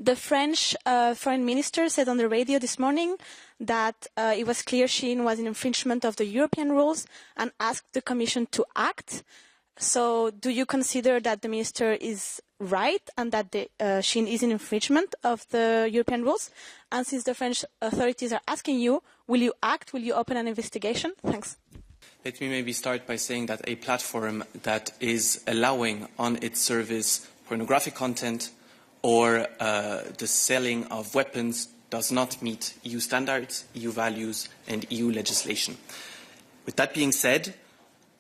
The French foreign minister said on the radio this morning that it was clear Shein was in infringement of the European rules and asked the Commission to act. So do you consider that the minister is right and that Shein is in infringement of the European rules? And since the French authorities are asking you, will you act? Will you open an investigation? Thanks. Let me maybe start by saying that a platform that is allowing on its service pornographic content or the selling of weapons does not meet EU standards, EU values, and EU legislation. With that being said,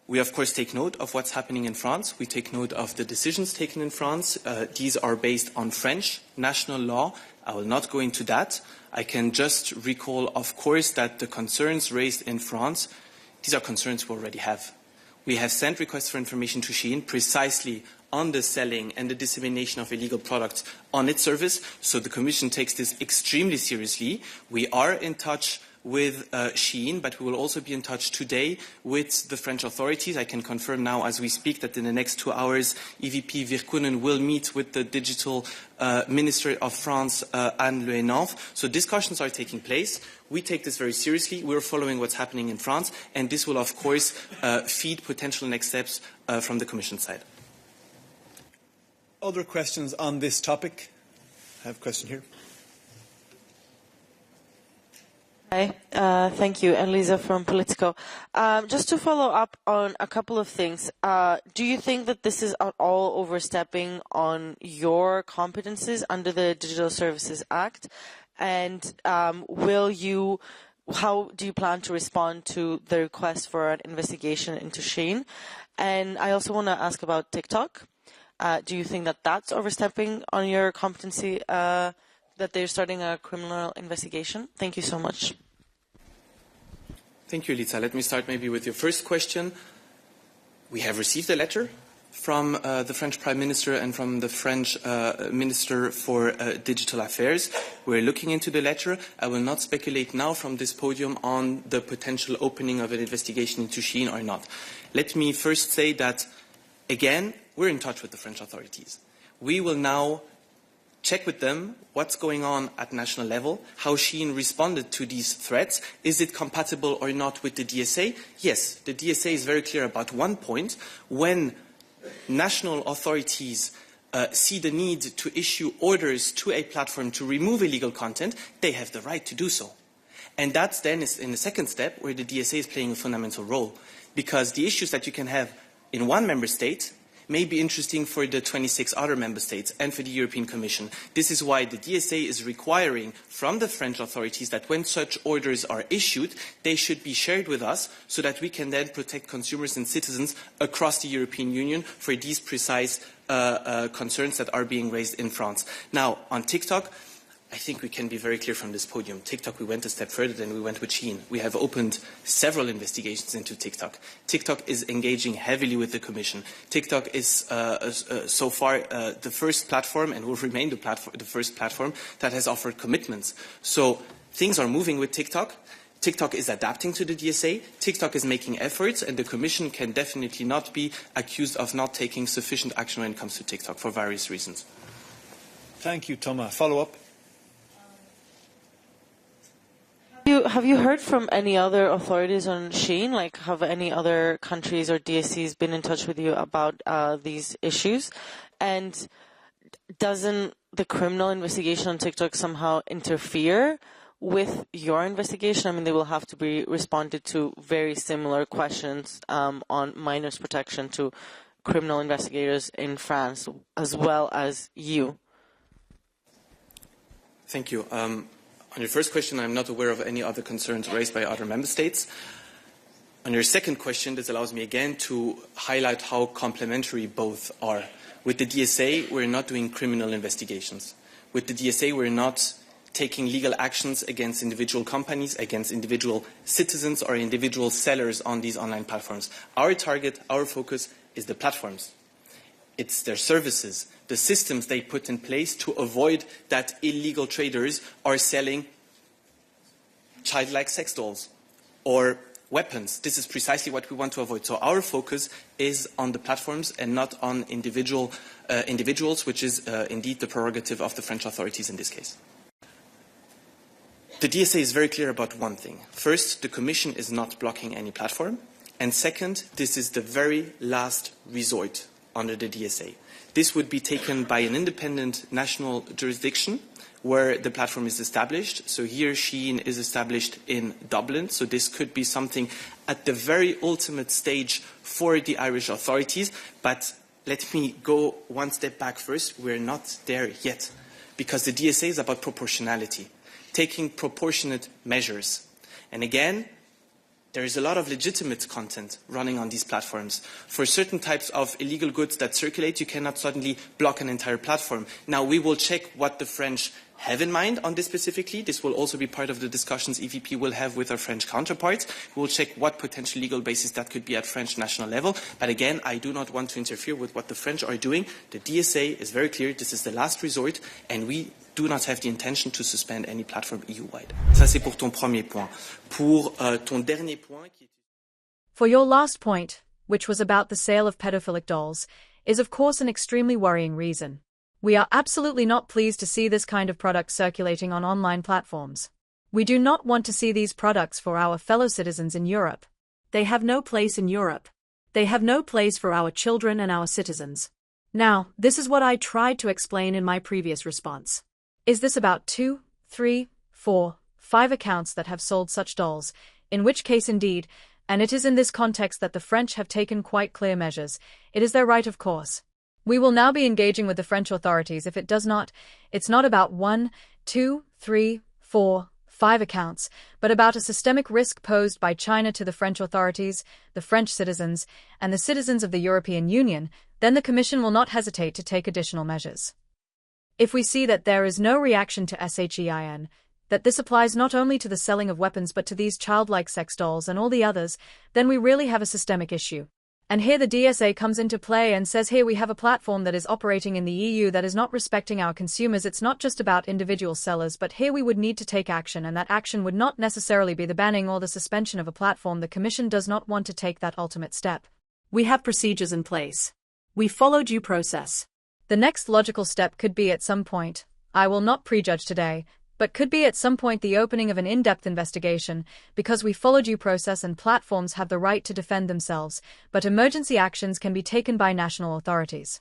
we of course take note of what's happening in France. We take note of the decisions taken in France. These are based on French national law. I will not go into that. I can just recall, of course, that the concerns raised in France, these are concerns we already have. We have sent requests for information to Shein precisely on the selling and the dissemination of illegal products on its service. So the Commission takes this extremely seriously. We are in touch with Shein, but we will also be in touch today with the French authorities. I can confirm now as we speak that in the next 2 hours, EVP Virkkunen will meet with the Digital Minister of France, Anne Le Henanff. So discussions are taking place. We take this very seriously. We're following what's happening in France, and this will, of course, feed potential next steps from the Commission side. Other questions on this topic? I have a question here. Hi, thank you. Elisa from Politico. Just to follow up on a couple of things, do you think that this is at all overstepping on your competences under the Digital Services Act? And how do you plan to respond to the request for an investigation into Shein? And I also want to ask about TikTok. Do you think that that's overstepping on your competency, that they're starting a criminal investigation? Thank you so much. Thank you, Lisa. Let me start maybe with your first question. We have received a letter from the French Prime Minister and from the French Minister for Digital Affairs. We're looking into the letter. I will not speculate now from this podium on the potential opening of an investigation into Shein or not. Let me first say that, again, we're in touch with the French authorities. We will now check with them what's going on at national level, how Shein responded to these threats. Is it compatible or not with the DSA? Yes, the DSA is very clear about one point. When national authorities see the need to issue orders to a platform to remove illegal content, they have the right to do so. And that's then in the second step where the DSA is playing a fundamental role. Because the issues that you can have in one member state may be interesting for the 26 other member states and for the European Commission. This is why the DSA is requiring from the French authorities that when such orders are issued, they should be shared with us so that we can then protect consumers and citizens across the European Union for these precise concerns that are being raised in France. Now, on TikTok, I think we can be very clear from this podium. TikTok, we went a step further than we went with Shein. We have opened several investigations into TikTok. TikTok is engaging heavily with the Commission. TikTok is so far the first platform and will remain the first platform that has offered commitments. So things are moving with TikTok. TikTok is adapting to the DSA. TikTok is making efforts, and the Commission can definitely not be accused of not taking sufficient action when it comes to TikTok for various reasons. Thank you, Thomas. Follow up. Have you heard from any other authorities on Shein? Like, have any other countries or DSCs been in touch with you about these issues? And doesn't the criminal investigation on TikTok somehow interfere with your investigation? I mean, they will have to be responded to very similar questions on minors' protection to criminal investigators in France, as well as you. Thank you. On your first question, I'm not aware of any other concerns raised by other member states. On your second question, this allows me again to highlight how complementary both are. With the DSA, we're not doing criminal investigations. With the DSA, we're not taking legal actions against individual companies, against individual citizens or individual sellers on these online platforms. Our target, our focus is the platforms. It's their services, the systems they put in place to avoid that illegal traders are selling childlike sex dolls or weapons. This is precisely what we want to avoid. So our focus is on the platforms and not on individuals, which is indeed the prerogative of the French authorities in this case. The DSA is very clear about one thing. First, the Commission is not blocking any platform. And second, this is the very last resort under the DSA. This would be taken by an independent national jurisdiction where the platform is established. So here Shein is established in Dublin. So this could be something at the very ultimate stage for the Irish authorities. But let me go one step back first. We're not there yet because the DSA is about proportionality, taking proportionate measures. And again, there is a lot of legitimate content running on these platforms. For certain types of illegal goods that circulate, you cannot suddenly block an entire platform. Now, we will check what the French have in mind on this specifically. This will also be part of the discussions EVP will have with our French counterparts. We will check what potential legal basis that could be at French national level. But again, I do not want to interfere with what the French are doing. The DSA is very clear. This is the last resort, and we do not have the intention to suspend any platform EU-wide. Ça, c'est pour ton premier point. Pour ton dernier point, For your last point, which was about the sale of pedophilic dolls, is of course an extremely worrying reason. We are absolutely not pleased to see this kind of product circulating on online platforms. We do not want to see these products for our fellow citizens in Europe. They have no place in Europe. They have no place for our children and our citizens. Now, this is what I tried to explain in my previous response. Is this about 2, 3, 4, 5 accounts that have sold such dolls, in which case indeed, and it is in this context that the French have taken quite clear measures. It is their right, of course. We will now be engaging with the French authorities if it does not. It's not about 1, 2, 3, 4, 5 accounts, but about a systemic risk posed by China to the French authorities, the French citizens, and the citizens of the European Union. Then the Commission will not hesitate to take additional measures. If we see that there is no reaction to Shein, that this applies not only to the selling of weapons but to these childlike sex dolls and all the others, then we really have a systemic issue. And here the DSA comes into play and says here we have a platform that is operating in the EU that is not respecting our consumers. It's not just about individual sellers, but here we would need to take action, and that action would not necessarily be the banning or the suspension of a platform. The Commission does not want to take that ultimate step. We have procedures in place. We follow due process. The next logical step could be at some point, I will not prejudge today, but could be at some point the opening of an in-depth investigation, because we follow due process and platforms have the right to defend themselves, but emergency actions can be taken by national authorities.